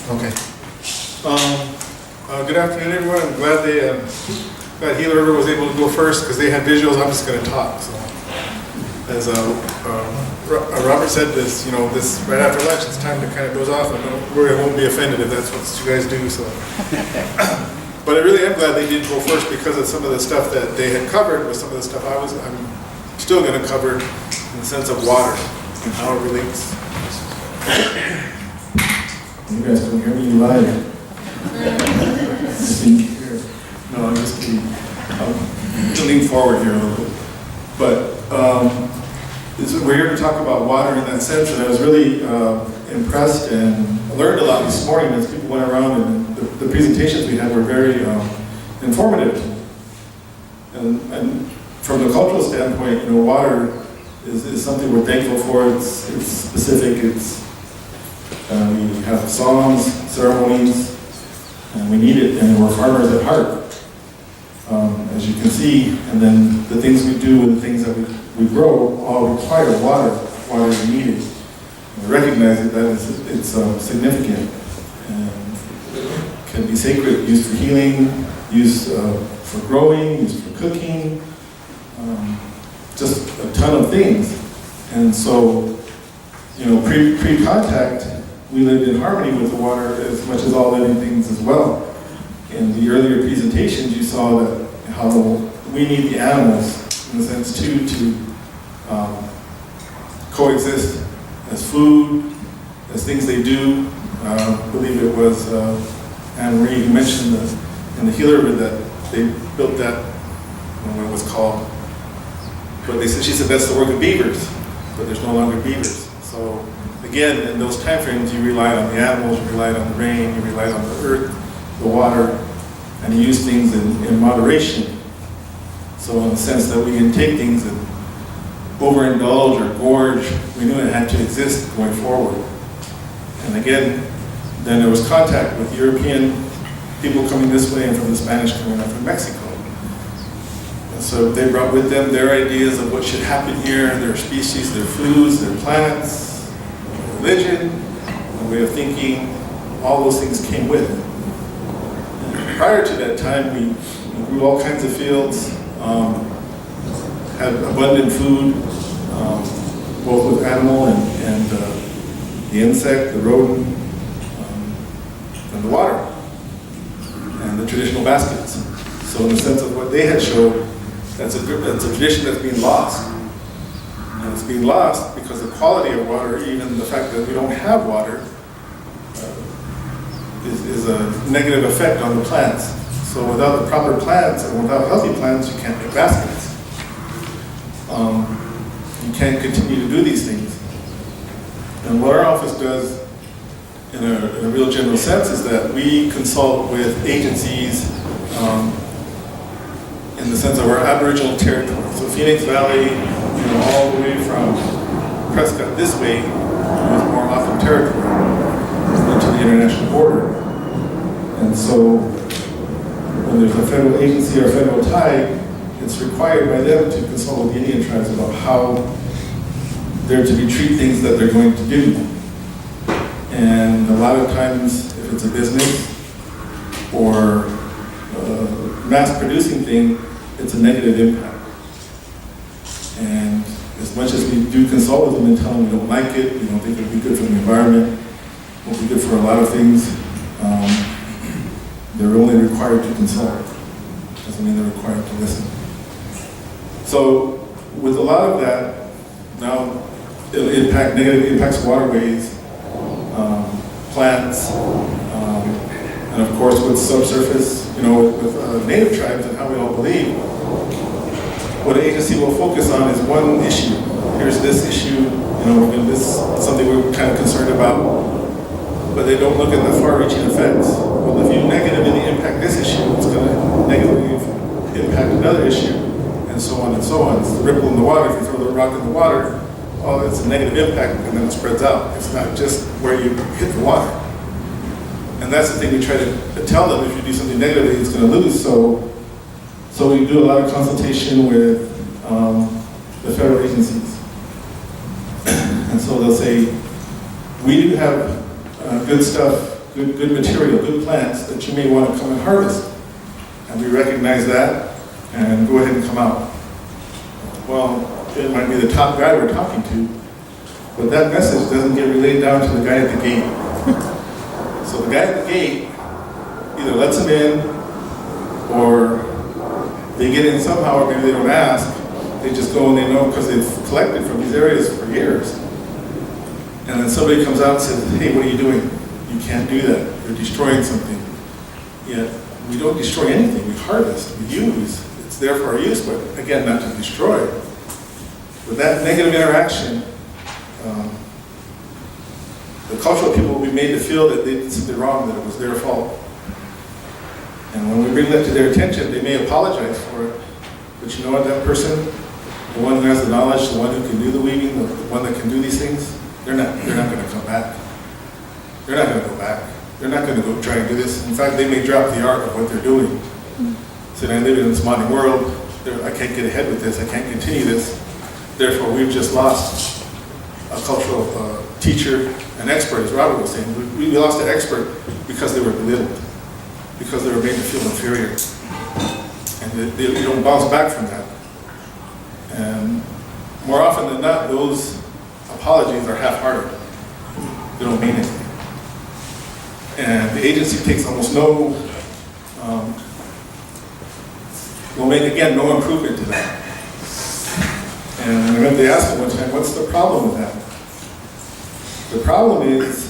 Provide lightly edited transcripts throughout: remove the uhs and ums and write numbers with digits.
Okay. Good afternoon, everyone. I'm glad glad Gila River was able to go first because they had visuals. I'm just going to talk. So, as Robert said, this right after lunch, it's time to kind of doze off, and don't worry, I won't be offended if that's what you guys do. So, but I really am glad they did go first because of some of the stuff that they had covered with some of the stuff I'm still going to cover in the sense of water and how it relates. You guys can hear me live. No, I'm just kidding. To lean forward here a little bit. But we're here to talk about water in that sense, and I was really impressed and learned a lot this morning as people went around, and the presentations we had were very informative. And from the cultural standpoint, water is something we're thankful for. It's specific. We have songs, ceremonies, and we need it, and we're farmers at heart, as you can see. And then the things we do and the things that we grow all require water. Water is needed. And we recognize that it's significant and can be sacred, used for healing, used for growing, used for cooking, just a ton of things. And so, pre-contact, we lived in harmony with the water as much as all living things as well. In the earlier presentations, you saw that how we need the animals, in a sense, too, to coexist as food, as things they do. I believe it was Anne Marie who mentioned in the Gila River that they built that, I don't know what it was called, but she said that's the work of beavers, but there's no longer beavers. So again, in those time frames, you relied on the animals, you relied on the rain, you relied on the earth, the water, and you used things in moderation. So in the sense that we didn't take things and overindulge or gorge, we knew it had to exist going forward. And again, then there was contact with European people coming this way and from the Spanish coming up from Mexico. And so they brought with them their ideas of what should happen here, their species, their foods, their plants, religion, a way of thinking. All those things came with it. And prior to that time, we grew all kinds of fields, had abundant food, both with animal and the insect, the rodent, and the water, and the traditional baskets. So in the sense of what they had showed, that's a tradition that's being lost. And it's being lost because the quality of water, even the fact that we don't have water, is a negative effect on the plants. So without the proper plants and without healthy plants, you can't make baskets. You can't continue to do these things. And what our office does in a real general sense is that we consult with agencies in the sense of our Aboriginal territory. So Phoenix Valley, all the way from Prescott this way is more often territory to the international border. And so when there's a federal agency or a federal tie, it's required by them to consult with the Indian tribes about how they're to treat things that they're going to do. And a lot of times, if it's a business or a mass-producing thing, it's a negative impact. And as much as we do consult with them and tell them we don't like it, we don't think it'll be good for the environment, won't be good for a lot of things, they're only required to consult. Doesn't mean they're required to listen. So with a lot of that, now it'll negatively impacts waterways, plants, and of course with subsurface, with native tribes and how we all believe. What an agency will focus on is one issue. Here's this issue, this is something we're kind of concerned about, but they don't look at the far-reaching effects. Well, if you negatively impact this issue, it's going to negatively impact another issue, and so on and so on. It's the ripple in the water. If you throw the rock in the water, it's a negative impact, and then it spreads out. It's not just where you hit the water. And that's the thing we try to tell them. If you do something negatively, it's going to lose. So we do a lot of consultation with the federal agencies. And so they'll say, we do have good stuff good material, good plants that you may want to come and harvest. And we recognize that and go ahead and come out. Well, it might be the top guy we're talking to, but that message doesn't get relayed down to the guy at the gate. So the guy at the gate either lets them in, or they get in somehow, or maybe they don't ask. They just go and they know because they've collected from these areas for years. And then somebody comes out and says, hey, what are you doing? You can't do that. You're destroying something. Yet we don't destroy anything. We harvest, we use. It's there for our use, but again, not to destroy. With that negative interaction, the cultural people will be made to feel that they did something wrong, that it was their fault. And when we bring that to their attention, they may apologize for it. But you know what, that person, the one who has the knowledge, the one who can do the weaving, the one that can do these things, they're not going to come back. They're not going to go back. They're not going to go try and do this. In fact, they may drop the art of what they're doing. So I live in this modern world, I can't get ahead with this, I can't continue this. Therefore, we've just lost a cultural teacher, an expert, as Robert was saying. We lost an expert because they were belittled, because they were made to feel inferior. And they don't bounce back from that. And more often than not, those apologies are half-hearted. They don't mean anything. And the agency takes almost no, will make, again, no improvement to that. And I remember they asked me one time, what's the problem with that? The problem is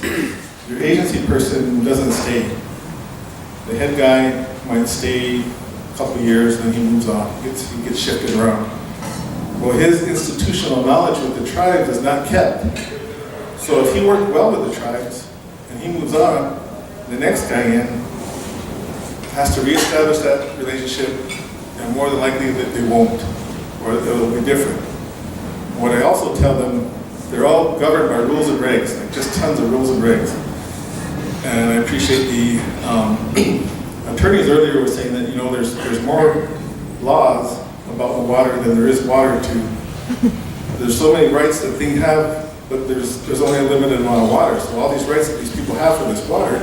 your agency person doesn't stay. The head guy might stay a couple of years, then he moves on. He gets shifted around. Well, his institutional knowledge with the tribes is not kept. So if he worked well with the tribes and he moves on, the next guy in has to reestablish that relationship, and more than likely that they won't, or it'll be different. What I also tell them, they're all governed by rules and regs, like just tons of rules and regs. And I appreciate the attorneys earlier were saying that, you know, there's more laws about the water than there is water to. There's so many rights that things have, but there's only a limited amount of water. So all these rights that these people have for this water,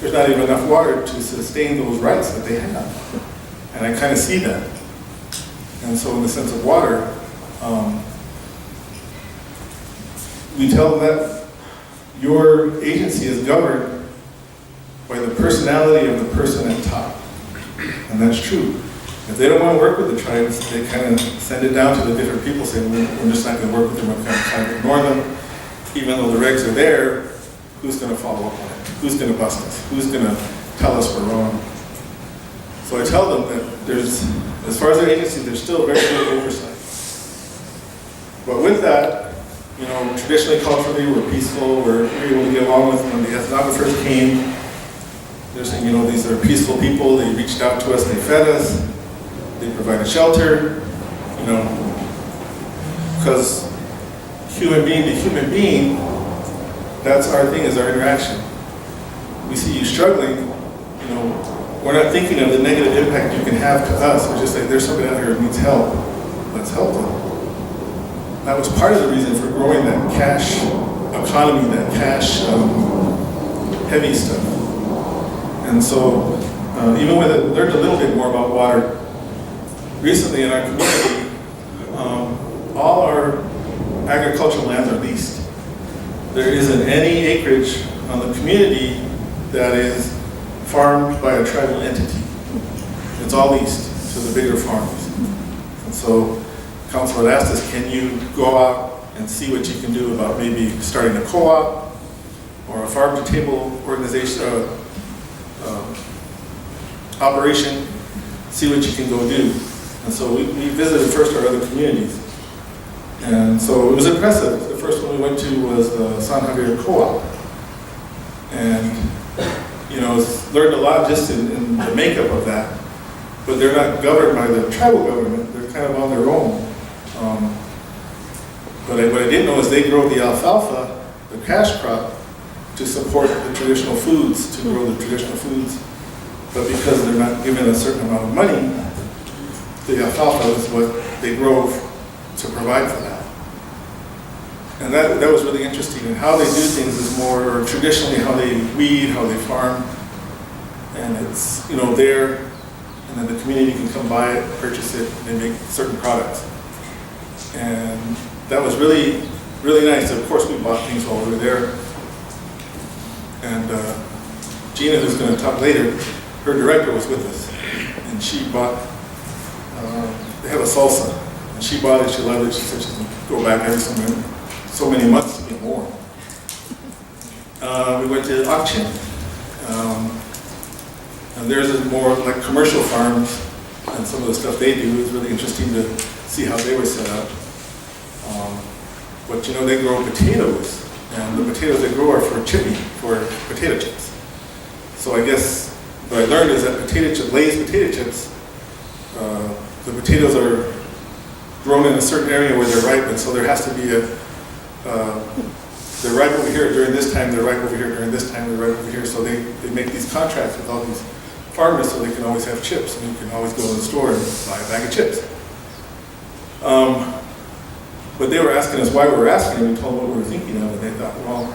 there's not even enough water to sustain those rights that they have. And I kind of see that. And so in the sense of water, we tell them that your agency is governed by the personality of the person at top. And that's true. If they don't want to work with the tribes, they kind of send it down to the different people, saying, we're just not going to work with them, we're kind of ignore them. Even though the regs are there, who's going to follow up on it? Who's going to bust us? Who's going to tell us we're wrong? So I tell them that there's, as far as their agency, there's still very good oversight. But with that, you know, traditionally, culturally, we're peaceful, we're able to get along with when the ethnographers came. They're saying, you know, these are peaceful people, they reached out to us, they fed us, they provided shelter, you know, because human being to human being, that's our thing, is our interaction. We see you struggling, you know, we're not thinking of the negative impact you can have to us. We're just like, there's somebody out here who needs help. Let's help them. That was part of the reason for growing that cash economy, that cash heavy stuff. And so, even when I learned a little bit more about water, recently in our community, all our agricultural lands are leased. There isn't any acreage on the community that is farmed by a tribal entity. It's all leased to the bigger farms. And so council had asked us, can you go out and see what you can do about maybe starting a co-op or a farm-to-table organization, operation, see what you can go do. And so we visited first our other communities. And so it was impressive. The first one we went to was the San Javier Co-op. And, you know, learned a lot just in the makeup of that. But they're not governed by the tribal government. They're kind of on their own. But what I didn't know is they grow the alfalfa, the cash crop, to support the traditional foods, to grow the traditional foods. But because they're not given a certain amount of money, the alfalfa is what they grow to provide for that. And that was really interesting. And how they do things is more traditionally how they weed, how they farm. And it's, there, and then the community can come buy it, purchase it, and they make certain products. And that was really, really nice. Of course, we bought things while we were there. And Gina, who's going to talk later, her director was with us. And she bought, they have a salsa. And she bought it, she loved it. She said she can go back every so many months to get more. We went to auction. And theirs is more like commercial farms, and some of the stuff they do is really interesting to see how they were set up. But they grow potatoes, and the potatoes they grow are for potato chips. So I guess what I learned is that Lay's potato chips, the potatoes are grown in a certain area where they're ripe, and so there has to be they're ripe over here during this time, they're ripe over here during this time, they're ripe over here. So they make these contracts with all these farmers so they can always have chips, and you can always go to the store and buy a bag of chips. But they were asking us why we were asking, and we told them what we were thinking of, and they thought, well,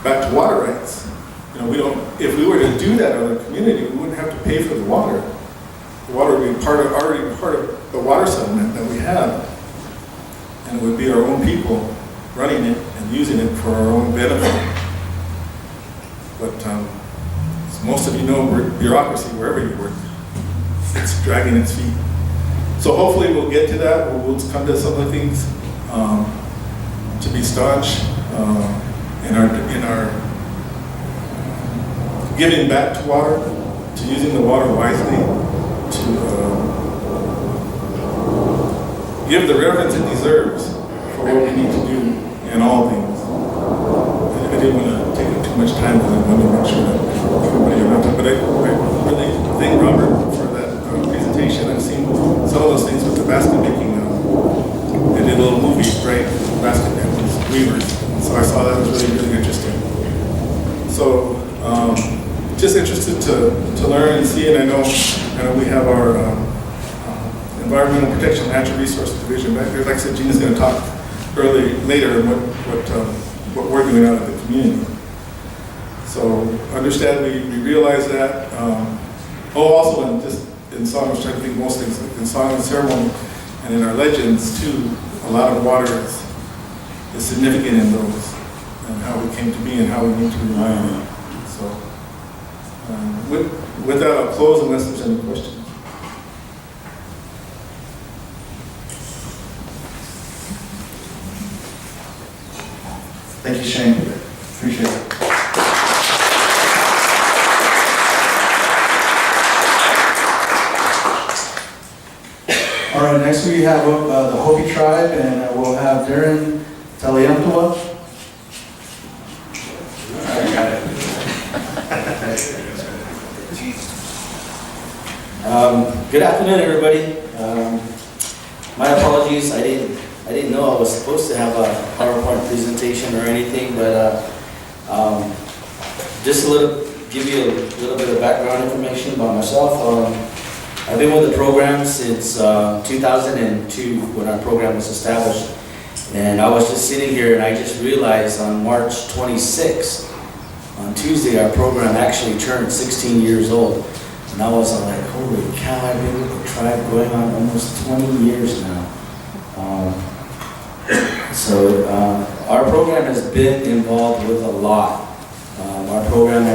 back to water rights. If we were to do that in our community, we wouldn't have to pay for the water. The water would be already part of the water settlement that we have, and it would be our own people running it and using it for our own benefit. But as most of you know, bureaucracy, wherever you work, it's dragging its feet. So hopefully we'll get to that. We'll come to some of the things to be staunch in our giving back to water, to using the water wisely, to give the reverence it deserves for what we need to do in all things. I didn't want to take up too much time because I wanted to make sure that everybody around time. But I really thank Robert for that presentation. I've seen some of those things with the basket making. They did a little movie, right? Basket weavers. So I saw that. It was really, really interesting. So just interested to learn and see. And I know we have our Environmental Protection and Natural Resources Division back there. Like I said, Gina's going to talk later what we're doing out of the community. So understand we realize that. Also in song, I was trying to think of most things, like in song and ceremony and in our legends too, a lot of water is significant in those, and how we came to be and how we need to rely on it. So with that, I'll close unless there's any questions. Thank you, Shane. Appreciate it. All right, next we have the Hopi tribe, and we'll have Darren Taliantua. I got it. Good afternoon, everybody. My apologies. I didn't know I was supposed to have a PowerPoint presentation or anything, but just give you a little bit of background information about myself. I've been with the program since 2002 when our program was established, and I was just sitting here and I just realized on March 26th, on Tuesday, our program actually turned 16 years old. And I was like, holy cow, I've been with the tribe going on almost 20 years now. So our program has been involved with a lot. Our program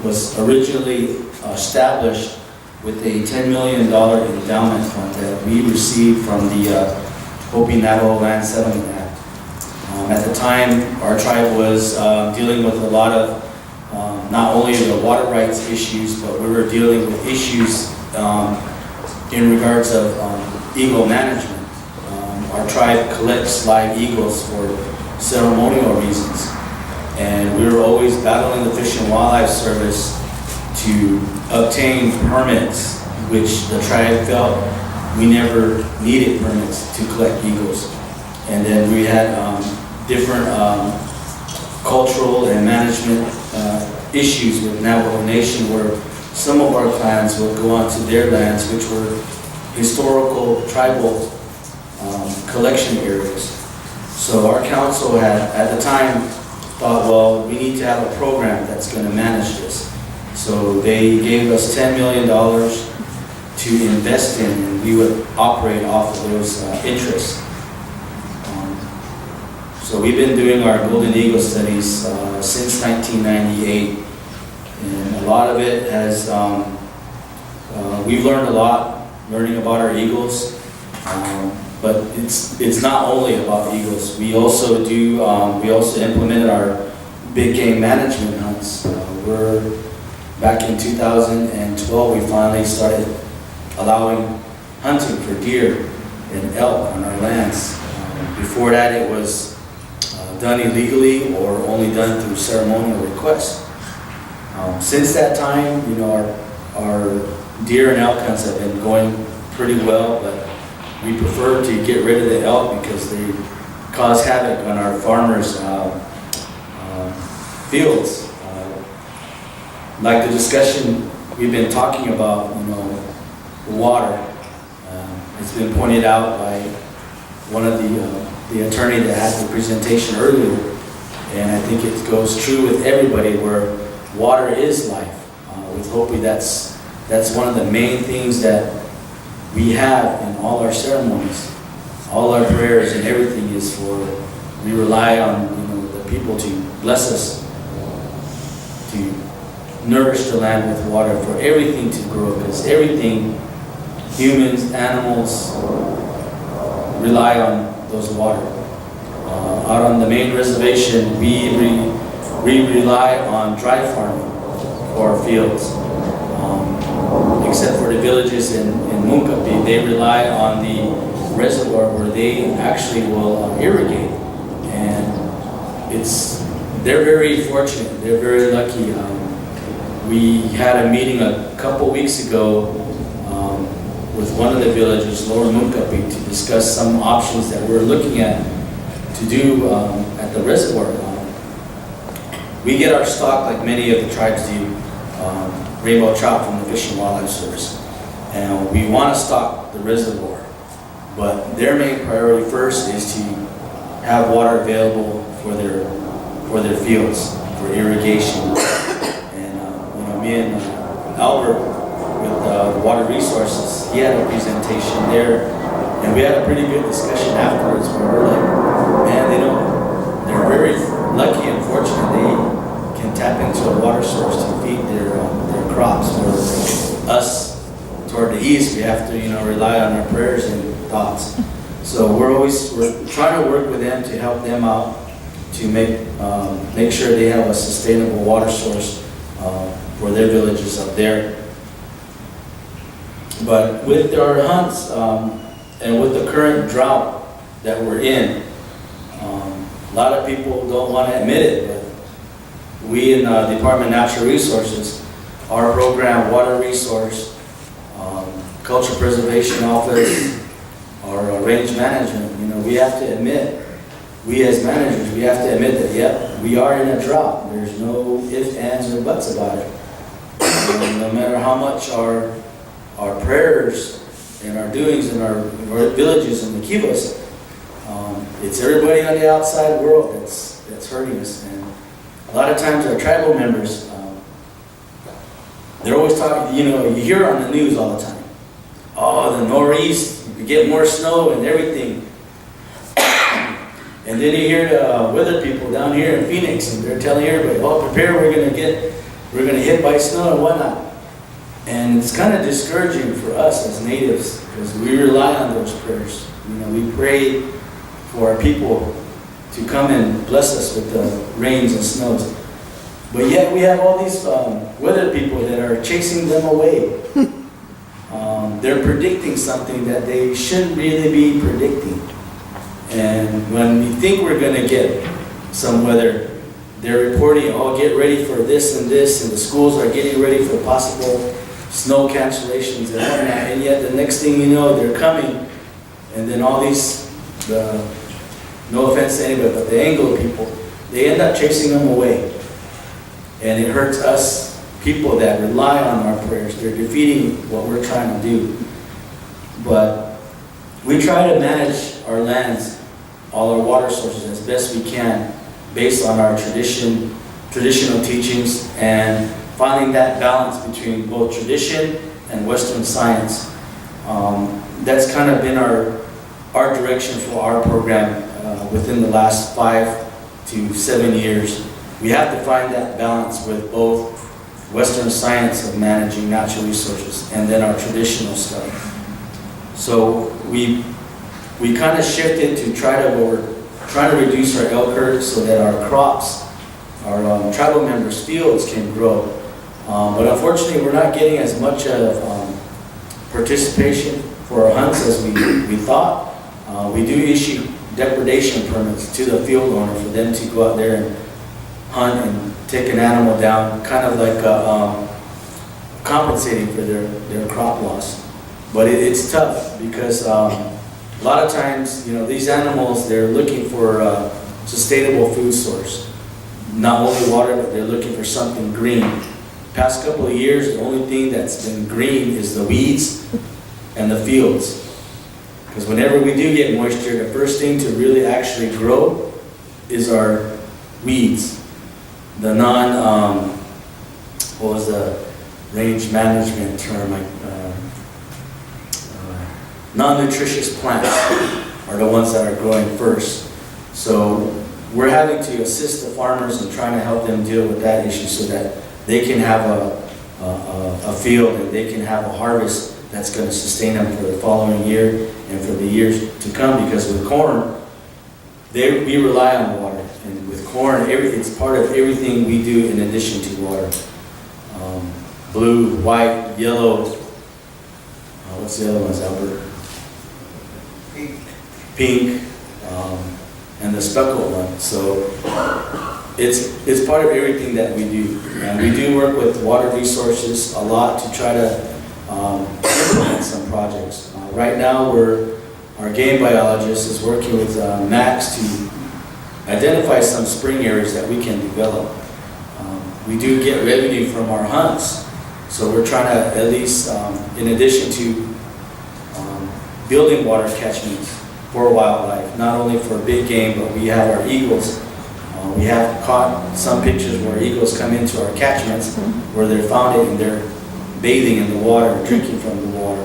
was originally established with a $10 million endowment fund that we received from the Hopi Navajo Land Settlement Act. At the time, our tribe was dealing with a lot of not only the water rights issues, but we were dealing with issues in regards of eagle management. Our tribe collects live eagles for ceremonial reasons, and we were always battling the Fish and Wildlife Service to obtain permits, which the tribe felt we never needed permits to collect eagles. And then we had different cultural and management issues with Navajo Nation, where some of our clans would go onto their lands, which were historical tribal collection areas. So our council had, at the time, thought, well, we need to have a program that's going to manage this. So they gave us $10 million to invest in, and we would operate off of those interests. So we've been doing our Golden Eagle studies since 1998, and a lot of it has, we've learned a lot, learning about our eagles, but it's not only about eagles. We also do, we also implemented our big game management hunts. Back in 2012, we finally started allowing hunting for deer and elk on our lands. Before that, it was done illegally or only done through ceremonial request. Since that time, you know, our deer and elk hunts have been going pretty well, but we prefer to get rid of the elk because they cause havoc on our farmers' fields. Like the discussion we've been talking about, you know, water. It's been pointed out by one of the attorney that had the presentation earlier, and I think it goes true with everybody where water is life. With Hopi, that's one of the main things that we have in all our ceremonies. All our prayers and everything is for, we rely on, you know, the people to bless us, to nourish the land with water, for everything to grow, because everything, humans, animals, rely on those water. Out on the main reservation, we rely on dry farming for our fields. Except for the villages in Munkapi, they rely on the reservoir where they actually will irrigate. And they're very fortunate, they're very lucky. We had a meeting a couple weeks ago with one of the villages, Lower Munkapi, to discuss some options that we're looking at to do at the reservoir. We get our stock like many of the tribes do, rainbow trout from the Fish and Wildlife Service. And we want to stock the reservoir. But their main priority first is to have water available for their fields, for irrigation. And you know, me and Albert with the Water Resources, he had a presentation there, and we had a pretty good discussion afterwards where we're like, man, they're very lucky and fortunate they can tap into a water source to feed their crops. For us toward the east, we have to, you know, rely on our prayers and thoughts. So we're trying to work with them to help them out to make sure they have a sustainable water source for their villages up there. But with our hunts and with the current drought that we're in, a lot of people don't want to admit it, but we in the Department of Natural Resources, our program, Water Resource, Culture Preservation Office, our range management, you know, we have to admit, we as managers, we have to admit that, yep, we are in a drought. There's no ifs, ands, or buts about it. No matter how much our prayers and our doings in our villages and the kivas, it's everybody on the outside world that's hurting us. And a lot of times our tribal members, they're always talking, you know, you hear on the news all the time, oh, the northeast, you get more snow and everything. And then you hear the weather people down here in Phoenix, and they're telling everybody, oh, prepare, we're gonna hit by snow and whatnot. And it's kind of discouraging for us as natives, because we rely on those prayers. You know, we pray for our people to come and bless us with the rains and snows. But yet we have all these weather people that are chasing them away. They're predicting something that they shouldn't really be predicting. And when we think we're going to get some weather, they're reporting, oh, get ready for this, and the schools are getting ready for possible snow cancellations and whatnot. And yet the next thing you know, they're coming, and then all these, no offense to anybody, but the Anglo people, they end up chasing them away. And it hurts us people that rely on our prayers. They're defeating what we're trying to do. But we try to manage our lands all our water sources as best we can based on our traditional teachings, and finding that balance between both tradition and Western science. That's kind of been our direction for our program within the last 5 to 7 years. We have to find that balance with both Western science of managing natural resources and then our traditional stuff. So we kind of shifted to we're trying to reduce our elk herd so that our crops, our tribal members' fields can grow. But unfortunately, we're not getting as much of participation for our hunts as we thought. We do issue depredation permits to the field owner for them to go out there and hunt and take an animal down, kind of like compensating for their crop loss. But it's tough because a lot of times, these animals, they're looking for a sustainable food source. Not only water, but they're looking for something green. Past couple of years, the only thing that's been green is the weeds and the fields. Because whenever we do get moisture, the first thing to really actually grow is our weeds. The what was the range management term? Non-nutritious plants are the ones that are growing first. So we're having to assist the farmers and trying to help them deal with that issue so that they can have a field and they can have a harvest that's going to sustain them for the following year and for the years to come. Because with corn, we rely on water. And with corn, it's part of everything we do in addition to water. Blue, white, yellow. What's the other ones, Albert? Pink, and the speckled one. So it's part of everything that we do. And we do work with water resources a lot to try to implement some projects. Right now, our game biologist is working with Max to identify some spring areas that we can develop. We do get revenue from our hunts, so we're trying to at least, in addition to building water catchments for wildlife, not only for big game, but we have our eagles. We have caught some pictures where eagles come into our catchments where they're found and they're bathing in the water, drinking from the water.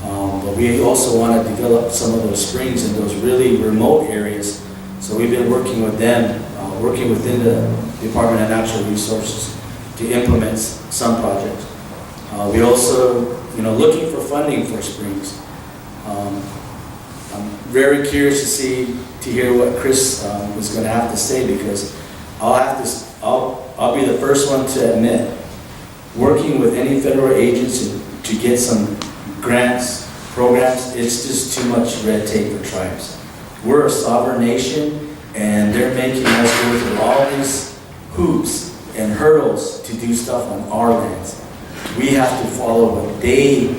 But we also want to develop some of those springs in those really remote areas. So we've been working with them, working within the Department of Natural Resources to implement some projects. We also, looking for funding for springs. I'm very curious to hear what Chris is going to have to say, because I'll be the first one to admit, working with any federal agency to get some grants, programs, it's just too much red tape for tribes. We're a sovereign nation, and they're making us go through all these hoops and hurdles to do stuff on our lands. We have to follow what they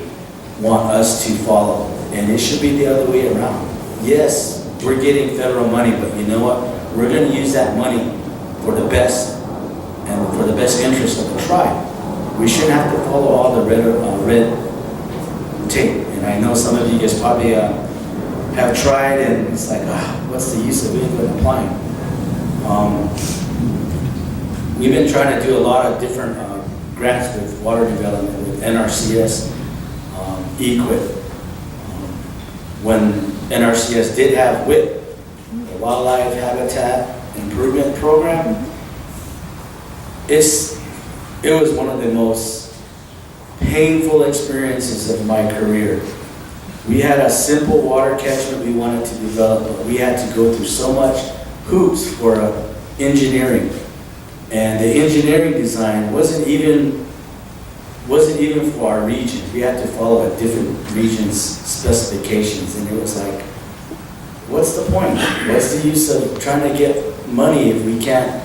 want us to follow, and it should be the other way around. Yes, we're getting federal money, but you know what? We're going to use that money for the best and for the best interest of the tribe. We shouldn't have to follow all the red tape. And I know some of you guys probably have tried, and it's like, what's the use of even applying? We've been trying to do a lot of different grants with water development, with NRCS, EQIP. When NRCS did have WIP, the Wildlife Habitat Improvement Program, it was one of the most painful experiences of my career. We had a simple water catchment we wanted to develop, but we had to go through so much hoops for engineering. And the engineering design wasn't even for our region. We had to follow a different region's specifications, and it was like, what's the point? What's the use of trying to get money if we can't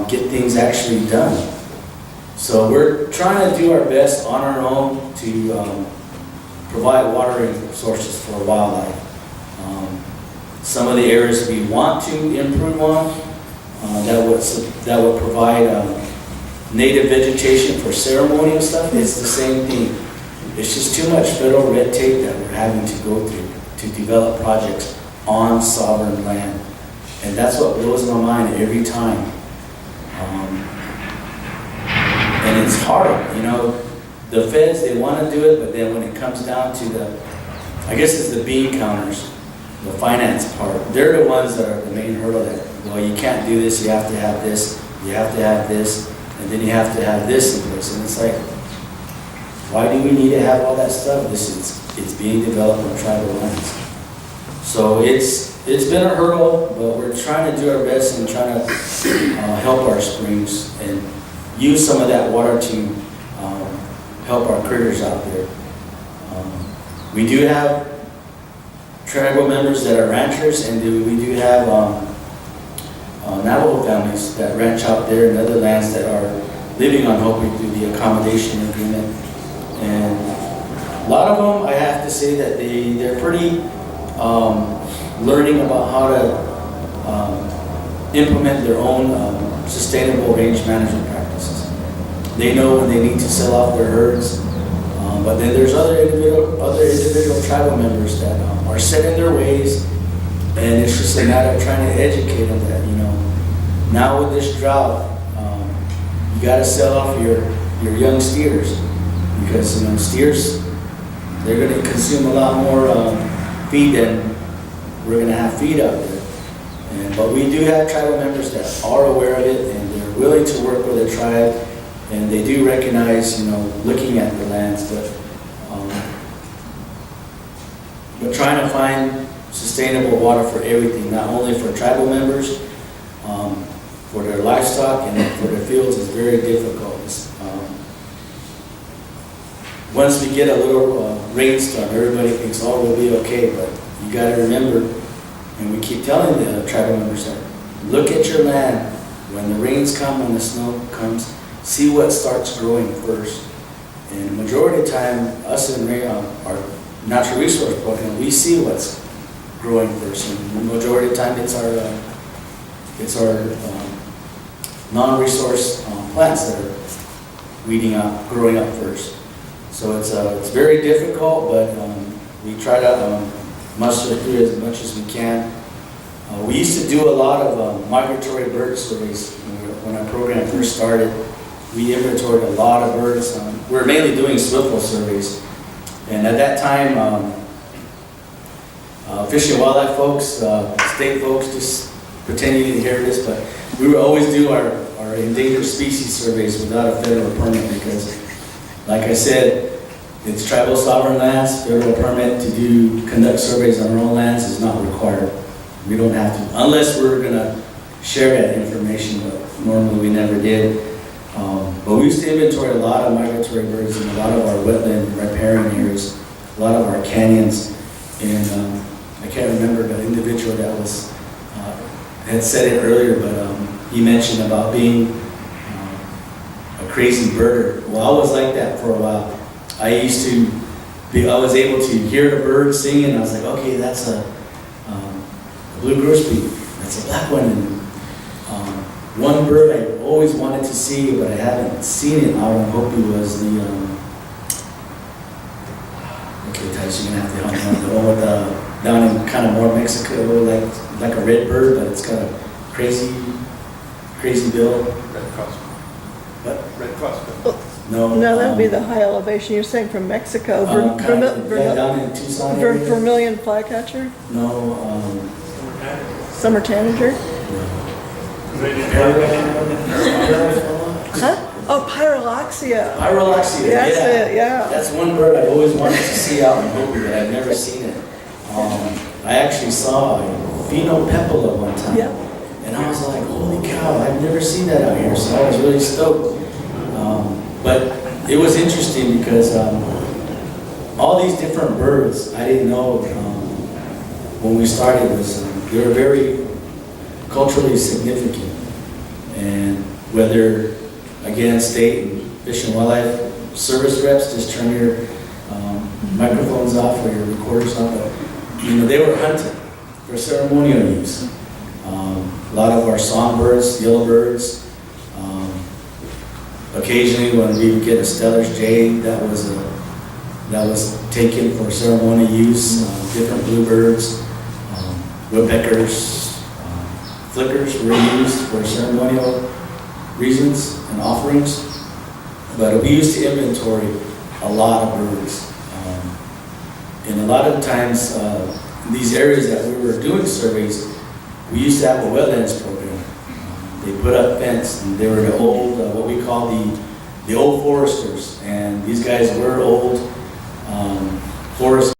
get things actually done? So we're trying to do our best on our own to provide watering sources for wildlife. Some of the areas we want to improve on, that would provide native vegetation for ceremonial stuff, it's the same thing. It's just too much federal red tape that we're having to go through to develop projects on sovereign land. And that's what blows my mind every time. And it's hard, you know, the feds, they want to do it, but then when it comes down to I guess it's the bean counters, the finance part, they're the ones that are the main hurdle that, well, you can't do this, you have to have this, you have to have this, and then you have to have this in place. And it's like, why do we need to have all that stuff? It's being developed on tribal lands. So it's been a hurdle, but we're trying to do our best and trying to help our springs and use some of that water to help our critters out there. We do have tribal members that are ranchers, and we do have Navajo families that ranch out there in other lands that are living on Hopi through the accommodation agreement. And a lot of them, I have to say that they're pretty learning about how to implement their own sustainable range management practices. They know when they need to sell off their herds, but then there's other individual tribal members that are set in their ways, and it's just a matter of trying to educate them that, you know, now with this drought, you got to sell off your young steers, because, you know, steers, they're going to consume a lot more feed than we're going to have feed out there. But we do have tribal members that are aware of it, and they're willing to work with the tribe, and they do recognize, you know, looking at the lands, but trying to find sustainable water for everything, not only for tribal members, for their livestock and for their fields, is very difficult. Once we get a little rainstorm, everybody thinks, oh, we'll be okay, but you got to remember, and we keep telling the tribal members that, look at your land. When the rains come, when the snow comes, see what starts growing first. And the majority of the time, us in our natural resource program, we see what's growing first. And the majority of the time, it's our non-resource plants that are growing up first. So it's very difficult, but we try to muster through as much as we can. We used to do a lot of migratory bird surveys when our program first started. We inventoried a lot of birds. We were mainly doing swivel surveys. And at that time, Fish and Wildlife folks, state folks, just pretend you didn't hear this, but we would always do our endangered species surveys without a federal permit, because, like I said, it's tribal sovereign lands. Federal permit to conduct surveys on our own lands is not required. We don't have to, unless we're going to share that information, but normally we never did. But we used to inventory a lot of migratory birds in a lot of our wetland riparian areas, a lot of our canyons, and I can't remember the individual that was had said it earlier, but he mentioned about being a crazy birder. Well, I was like that for a while. I was able to hear the bird singing, and I was like, okay, that's a blue grosbeak, that's a black one. And one bird I always wanted to see, but I haven't seen it out in Hopi, was the, okay, Tice, you're gonna have to help me out. The one with down in kind of more Mexico, like a red bird, but it's got a crazy bill. Red cross. What? Red cross. No. No, that would be the high elevation. You're saying from Mexico. Down in Tucson area? Vermilion flycatcher? No, Summer tanager? Huh? Oh, Pyraloxia. Pyraloxia, That's yeah. it, yeah. That's one bird I've always wanted to see out in Hopi, but I've never seen it. I actually saw a Pino-Pepola one time. Yeah. And I was like, holy cow, I've never seen that out here. So I was really stoked. But it was interesting because all these different birds, I didn't know when we started was they were very culturally significant. And whether, again, state and Fish and Wildlife Service reps, just turn your microphones off or your recorders off. But, you know, they were hunted for ceremonial use. A lot of our songbirds, yellowbirds. Occasionally, when we would get a Steller's jay, that was taken for ceremonial use. Different bluebirds. woodpeckers, flickers were used for ceremonial reasons and offerings. But we used to inventory a lot of birds. And a lot of times, in these areas that we were doing surveys, we used to have a wetlands program. They put up fence, and they were the old, what we call the old foresters. And these guys were old forest